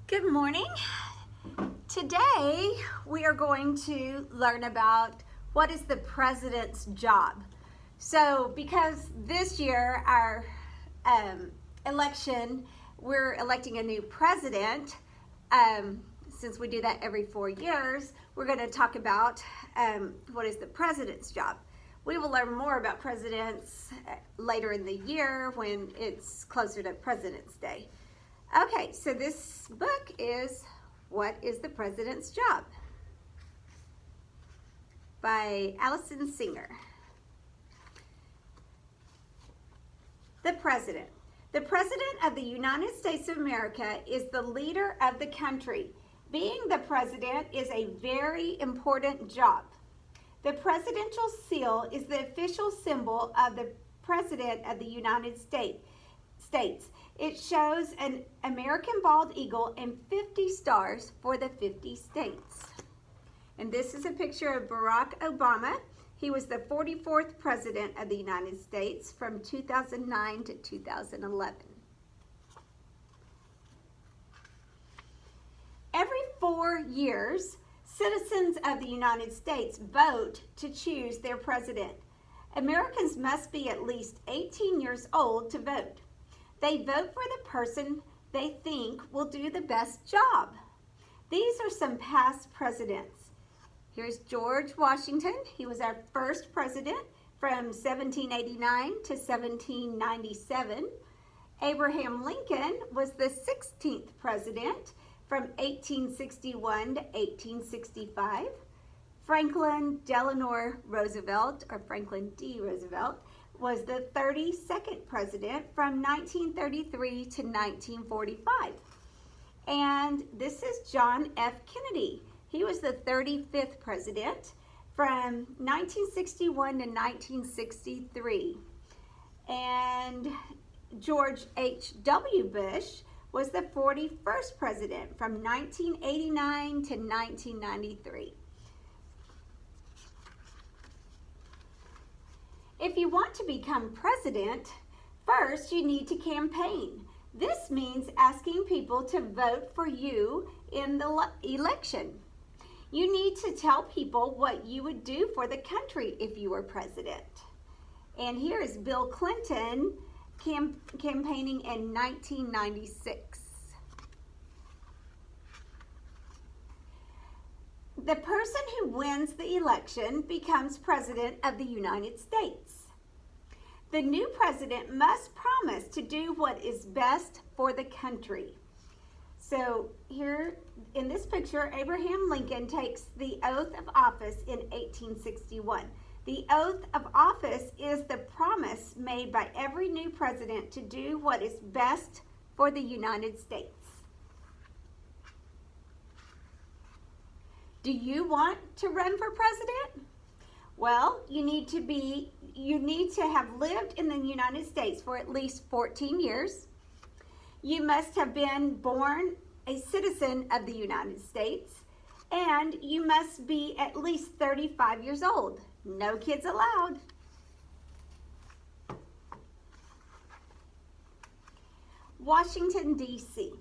Good morning. Today we are going to learn about what is the president's job. So because this year our election, we're electing a new president, since we do that every 4 years, we're going to talk about what is the president's job. We will learn more about presidents later in the year when it's closer to President's Day. Okay, so this book is What is the President's Job? By Allison Singer. The President. The President of the United States of America is the leader of the country. Being the President is a very important job. The presidential seal is the official symbol of the President of the United States. It shows an American bald eagle and 50 stars for the 50 states. And this is a picture of Barack Obama. He was the 44th President of the United States from 2009 to 2011. Every 4 years, citizens of the United States vote to choose their president. Americans must be at least 18 years old to vote. They vote for the person they think will do the best job. These are some past presidents. Here's George Washington. He was our first president from 1789 to 1797. Abraham Lincoln was the 16th president from 1861 to 1865. Franklin Delano Roosevelt, or Franklin D. Roosevelt, was the 32nd president from 1933 to 1945. And this is John F. Kennedy. He was the 35th president from 1961 to 1963. And George H.W. Bush was the 41st president from 1989 to 1993. If you want to become president, first you need to campaign. This means asking people to vote for you in the election. You need to tell people what you would do for the country if you were president. And here is Bill Clinton campaigning in 1996. The person who wins the election becomes president of the United States. The new president must promise to do what is best for the country. So here in this picture, Abraham Lincoln takes the oath of office in 1861. The oath of office is the promise made by every new president to do what is best for the United States. Do you want to run for president? Well, you need to have lived in the United States for at least 14 years. You must have been born a citizen of the United States, and you must be at least 35 years old. No kids allowed. Washington, D.C.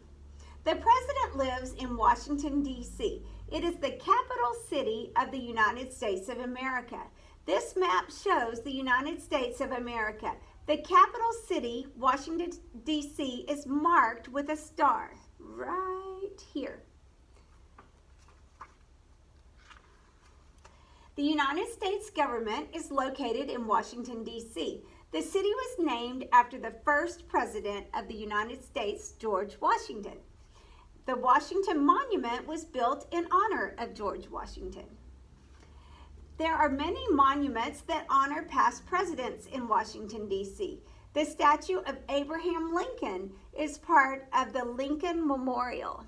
The president lives in Washington, D.C. It is the capital city of the United States of America. This map shows the United States of America. The capital city, Washington, D.C., is marked with a star right here. The United States government is located in Washington, D.C. The city was named after the first president of the United States, George Washington. The Washington Monument was built in honor of George Washington. There are many monuments that honor past presidents in Washington, D.C. The statue of Abraham Lincoln is part of the Lincoln Memorial.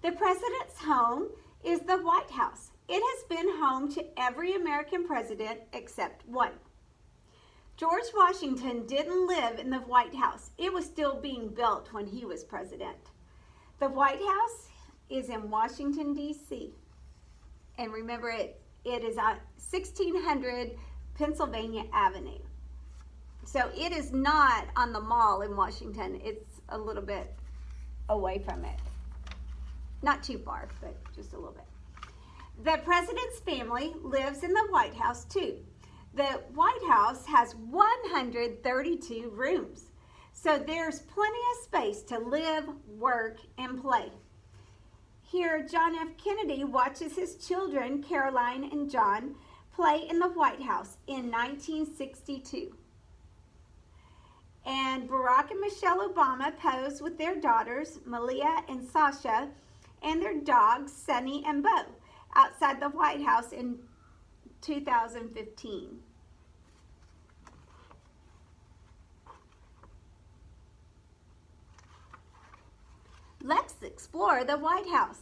The president's home is the White House. It has been home to every American president except one. George Washington didn't live in the White House. It was still being built when he was president. The White House is in Washington, D.C. And remember, it is on 1600 Pennsylvania Avenue. So it is not on the mall in Washington. It's a little bit away from it. Not too far, but just a little bit. The president's family lives in the White House too. The White House has 132 rooms. So there's plenty of space to live, work, and play. Here, John F. Kennedy watches his children, Caroline and John, play in the White House in 1962. And Barack and Michelle Obama pose with their daughters, Malia and Sasha, and their dogs, Sunny and Bo, outside the White House in 2015. Let's explore the White House.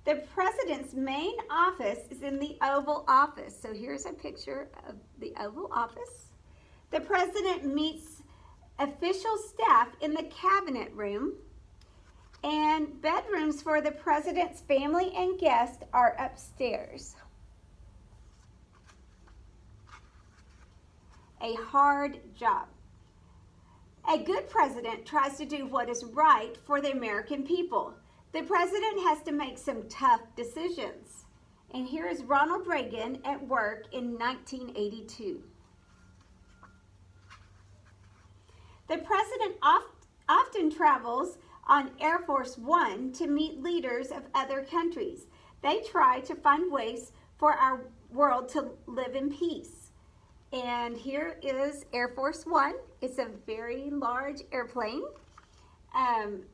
The president's main office is in the Oval Office. So here's a picture of the Oval Office. The president meets official staff in the cabinet room, and bedrooms for the president's family and guests are upstairs. A hard job. A good president tries to do what is right for the American people. The president has to make some tough decisions. And here is Ronald Reagan at work in 1982. The president often travels on Air Force One to meet leaders of other countries. They try to find ways for our world to live in peace. And here is Air Force One. It's a very large airplane. And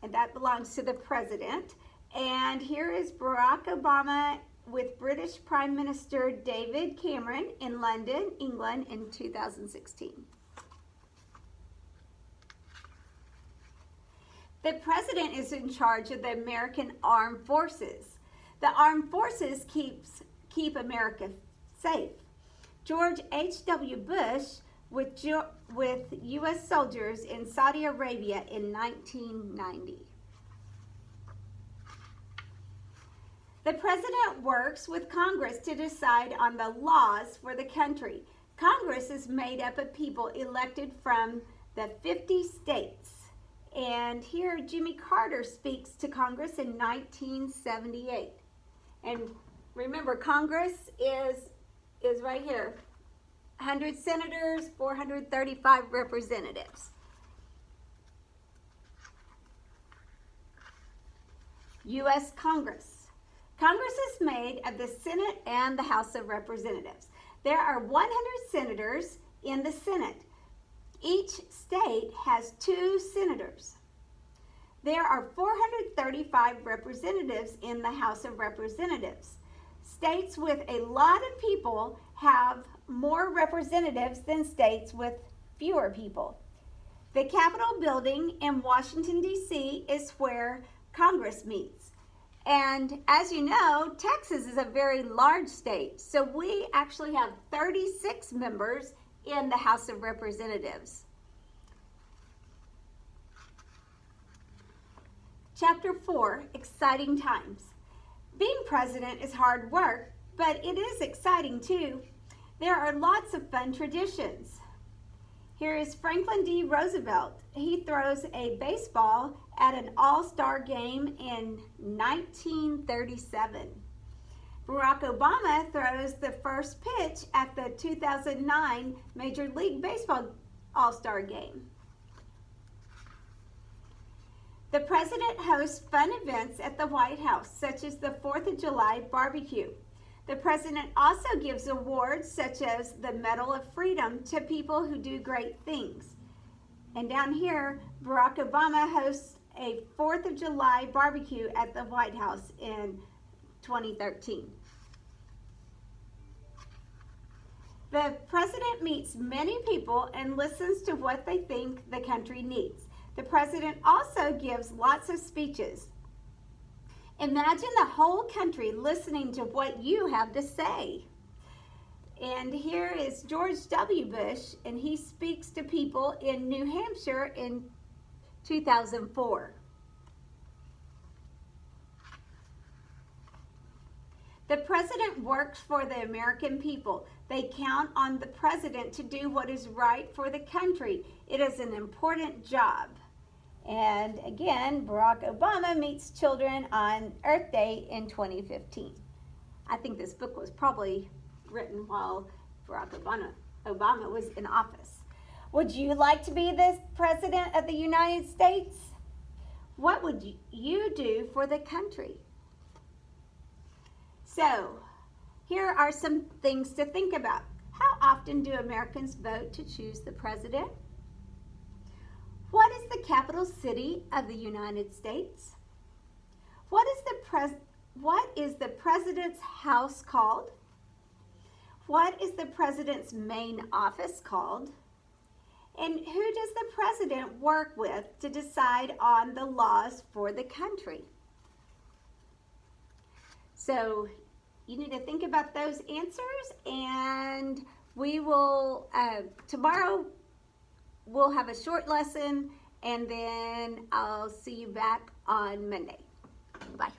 that belongs to the president. And here is Barack Obama with British Prime Minister David Cameron in London, England in 2016. The president is in charge of the American Armed Forces. The Armed Forces keep America safe. George H.W. Bush with U.S. soldiers in Saudi Arabia in 1990. The president works with Congress to decide on the laws for the country. Congress is made up of people elected from the 50 states. And here Jimmy Carter speaks to Congress in 1978. And remember, Congress is right here. 100 senators, 435 representatives. U.S. Congress. Congress is made of the Senate and the House of Representatives. There are 100 senators in the Senate. Each state has 2 senators. There are 435 representatives in the House of Representatives. States with a lot of people have more representatives than states with fewer people. The Capitol building in Washington, D.C. is where Congress meets. And as you know, Texas is a very large state, so we actually have 36 members in the House of Representatives. Chapter 4, Exciting Times. Being president is hard work, but it is exciting too. There are lots of fun traditions. Here is Franklin D. Roosevelt. He throws a baseball at an all-star game in 1937. Barack Obama throws the first pitch at the 2009 Major League Baseball All-Star Game. The president hosts fun events at the White House, such as the 4th of July barbecue. The president also gives awards such as the Medal of Freedom to people who do great things. And down here, Barack Obama hosts a 4th of July barbecue at the White House in 2013. The president meets many people and listens to what they think the country needs. The president also gives lots of speeches. Imagine the whole country listening to what you have to say. And here is George W. Bush, and he speaks to people in New Hampshire in 2004. The president works for the American people. They count on the president to do what is right for the country. It is an important job. And again, Barack Obama meets children on Earth Day in 2015. I think this book was probably written while Barack Obama was in office. Would you like to be the President of the United States? What would you do for the country? So, here are some things to think about. How often do Americans vote to choose the president? What is the capital city of the United States? What is the president's house called? What is the president's main office called? And who does the president work with to decide on the laws for the country? So you need to think about those answers, and we will, tomorrow we'll have a short lesson, and then I'll see you back on Monday. Bye.